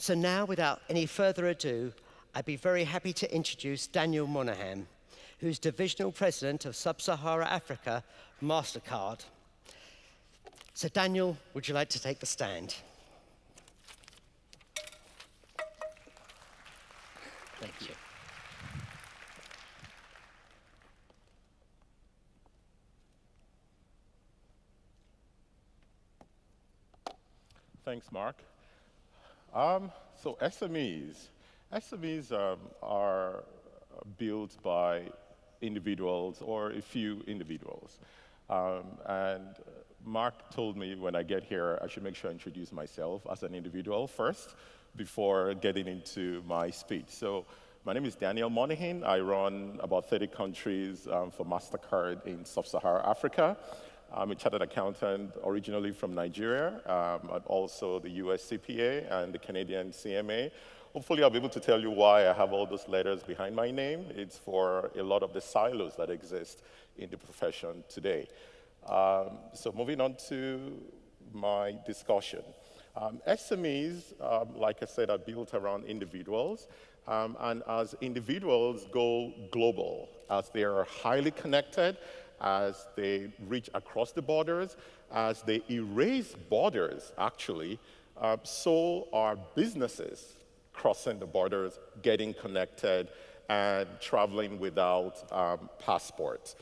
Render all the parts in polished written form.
So now, without any further ado, I'd be very happy to introduce Daniel Monahan, who's Divisional President of Sub-Sahara Africa, MasterCard. So Daniel, would you like to take the stand? Thank you. Thanks, Mark. So SMEs are built by individuals or a few individuals. And Mark told me when I get here, I should make sure I introduce myself as an individual first before getting into my speech. So my name is Daniel Mohehin. I run about 30 countries for MasterCard in Sub-Saharan Africa. I'm a chartered accountant originally from Nigeria, and also the US CPA and the Canadian CMA. Hopefully I'll be able to tell you why I have all those letters behind my name. It's for a lot of the silos that exist in the profession today. So moving on to my discussion. SMEs, like I said, are built around individuals. And as individuals go global, as they are highly connected, as they reach across the borders, as they erase borders, actually, so are businesses crossing the borders, getting connected, and traveling without passports.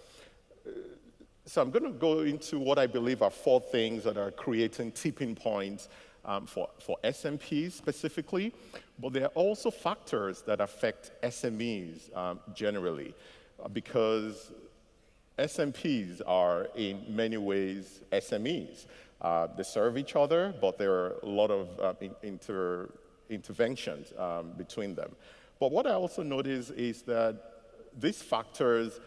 So I'm going to go into what I believe are 4 things that are creating tipping points for SMPs specifically, but there are also factors that affect SMEs generally, because SMPs are in many ways SMEs. They serve each other, but there are a lot of interventions between them. But what I also notice is that these factors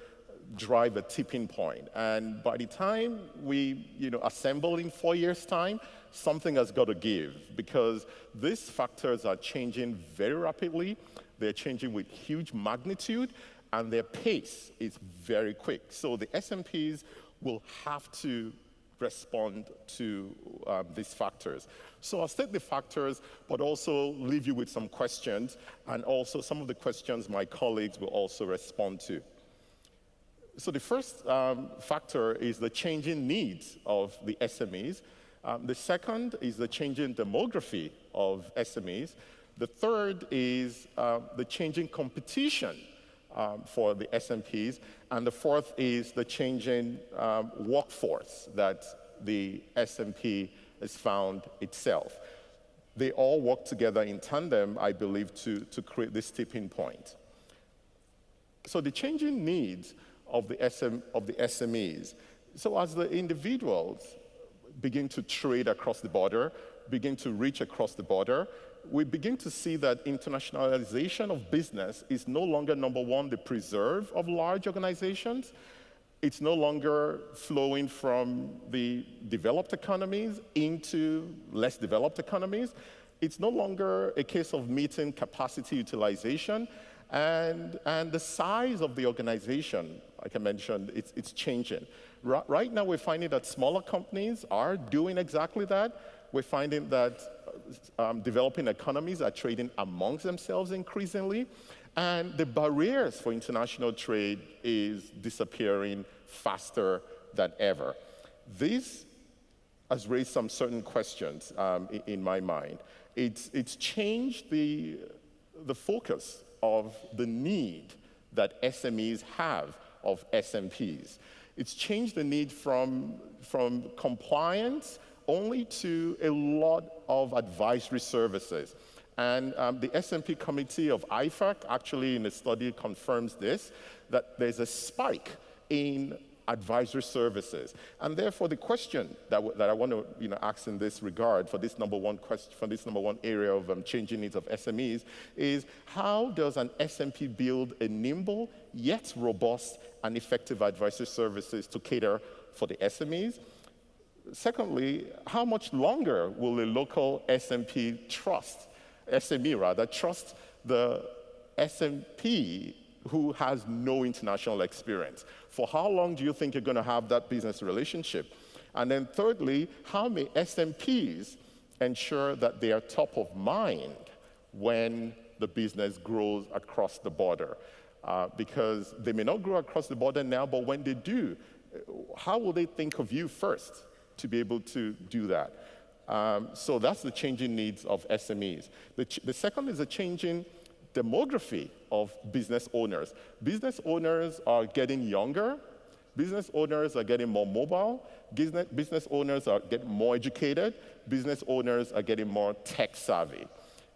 drive a tipping point. And by the time we assemble in 4 years' time, something has got to give, because these factors are changing very rapidly. They're changing with huge magnitude, and their pace is very quick. So the SMPs will have to respond to these factors. So I'll state the factors, but also leave you with some questions, and also some of the questions my colleagues will also respond to. So the first factor is the changing needs of the SMEs. The second is the changing demography of SMEs. The third is the changing competition for the SMPs. And the fourth is the changing workforce that the SMP has found itself. They all work together in tandem, I believe, to create this tipping point. So the changing needs of the SMEs. So as the individuals begin to trade across the border, begin to reach across the border, we begin to see that internationalization of business is no longer, number one, the preserve of large organizations. It's no longer flowing from the developed economies into less developed economies. It's no longer a case of meeting capacity utilization. And the size of the organization, like I mentioned, it's changing. Right now, we're finding that smaller companies are doing exactly that. We're finding that developing economies are trading amongst themselves increasingly, and the barriers for international trade is disappearing faster than ever. This has raised some certain questions in my mind. It's changed the focus of the need that SMEs have of SMPs. It's changed the need from compliance only to a lot of advisory services. And the SMP committee of IFAC actually in a study confirms this, that there's a spike in advisory services. And therefore the question that I want to ask in this regard for this number one question, for this number one area of changing needs of SMEs is, how does an SMP build a nimble yet robust and effective advisory services to cater for the SMEs? Secondly, how much longer will a local SME trust the SMP who has no international experience? For how long do you think you're going to have that business relationship? And then thirdly, how may SMPs ensure that they are top of mind when the business grows across the border. Because they may not grow across the border now, but when they do, how will they think of you first to be able to do that? So that's the changing needs of SMEs. The second is the changing demography of business owners. Business owners are getting younger. Business owners are getting more mobile. Business owners are getting more educated. Business owners are getting more tech savvy.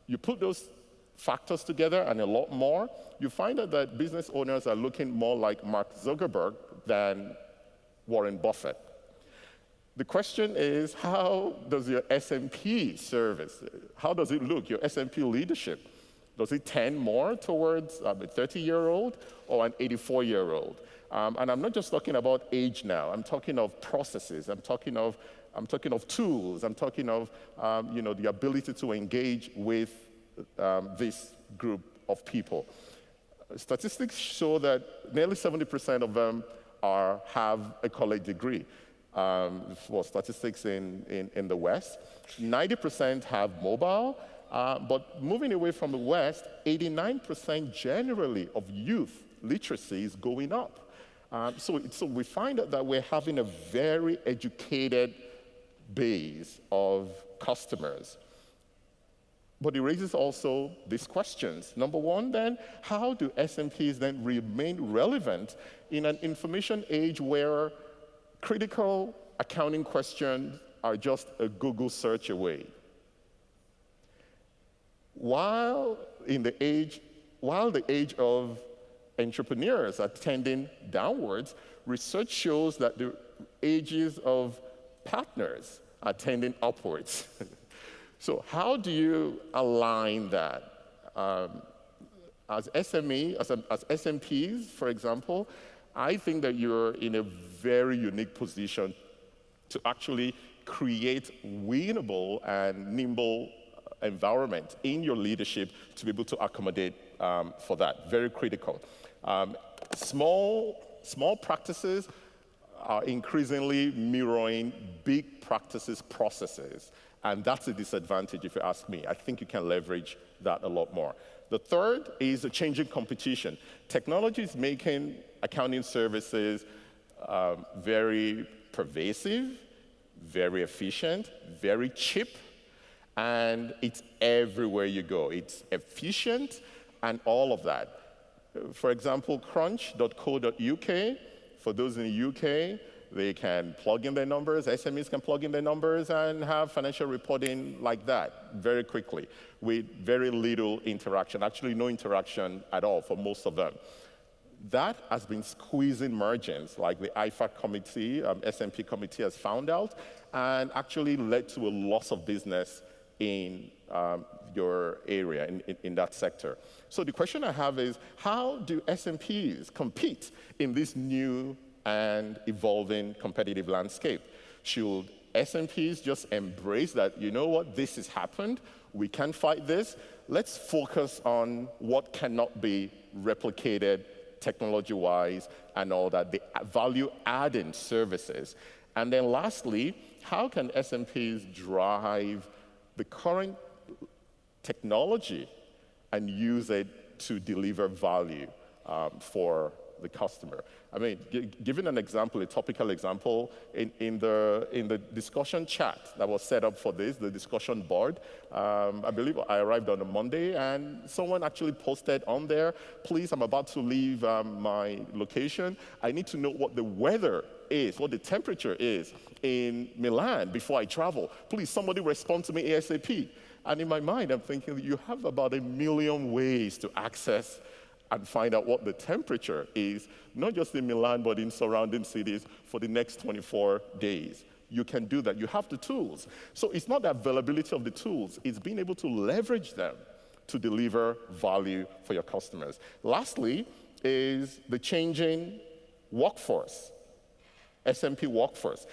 You put those factors together and a lot more, you find out that business owners are looking more like Mark Zuckerberg than Warren Buffett. The question is, how does your SMP service, how does it look, your SMP leadership? Does it tend more towards a 30-year-old or an 84-year-old? And I'm not just talking about age now. I'm talking of processes. I'm talking of tools. I'm talking of the ability to engage with this group of people. Statistics show that nearly 70% of them have a college degree. For statistics in the West, 90% have mobile. But moving away from the West, 89% generally of youth literacy is going up. So we find out that we're having a very educated base of customers. But it raises also these questions. Number one, then, how do SMPs then remain relevant in an information age where critical accounting questions are just a Google search away? While the age of entrepreneurs are tending downwards, research shows that the ages of partners are tending upwards. So how do you align that? As SMPs, for example, I think that you're in a very unique position to actually create winnable and nimble environment in your leadership to be able to accommodate for that. Very critical. Small practices are increasingly mirroring big practices processes, and that's a disadvantage if you ask me. I think you can leverage that a lot more. The third is a changing competition. Technology is making accounting services very pervasive, very efficient, very cheap, and it's everywhere you go. It's efficient and all of that. For example, crunch.co.uk, for those in the UK, they can plug in their numbers, SMEs can plug in their numbers and have financial reporting like that very quickly with very little interaction, actually no interaction at all for most of them. That has been squeezing margins, like the IFA committee, SMP committee has found out, and actually led to a loss of business in your area, in that sector. So the question I have is, how do SMPs compete in this new and evolving competitive landscape? Should SMPs just embrace that, you know what, this has happened, we can't fight this, let's focus on what cannot be replicated technology-wise and all that, the value-adding services. And then lastly, how can SMPs drive the current technology and use it to deliver value for the customer? I mean, giving an example, a topical example, in the discussion chat that was set up for this, the discussion board, I believe I arrived on a Monday, and someone actually posted on there, please, I'm about to leave my location. I need to know what the weather is, what the temperature is in Milan before I travel. Please, somebody respond to me ASAP. And in my mind, I'm thinking, you have about 1 million ways to access and find out what the temperature is, not just in Milan, but in surrounding cities for the next 24 days. You can do that. You have the tools. So it's not the availability of the tools, it's being able to leverage them to deliver value for your customers. Lastly is the changing workforce, SMP workforce.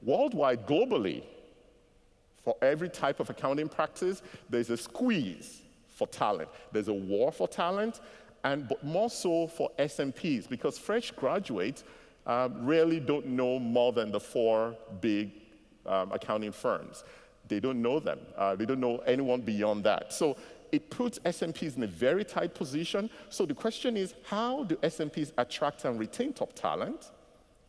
Worldwide, globally, for every type of accounting practice, there's a squeeze for talent. There's a war for talent, but more so for SMPs, because fresh graduates rarely don't know more than the 4 big accounting firms. They don't know them. They don't know anyone beyond that. So it puts SMPs in a very tight position. So the question is, how do SMPs attract and retain top talent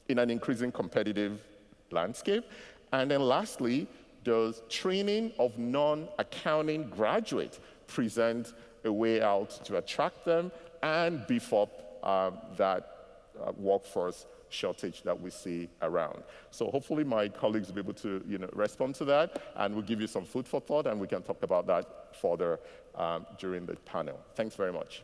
in an increasing competitive landscape? And then lastly, does training of non-accounting graduates present a way out to attract them and beef up that workforce shortage that we see around? So hopefully my colleagues will be able to respond to that, and we'll give you some food for thought, and we can talk about that further during the panel. Thanks very much.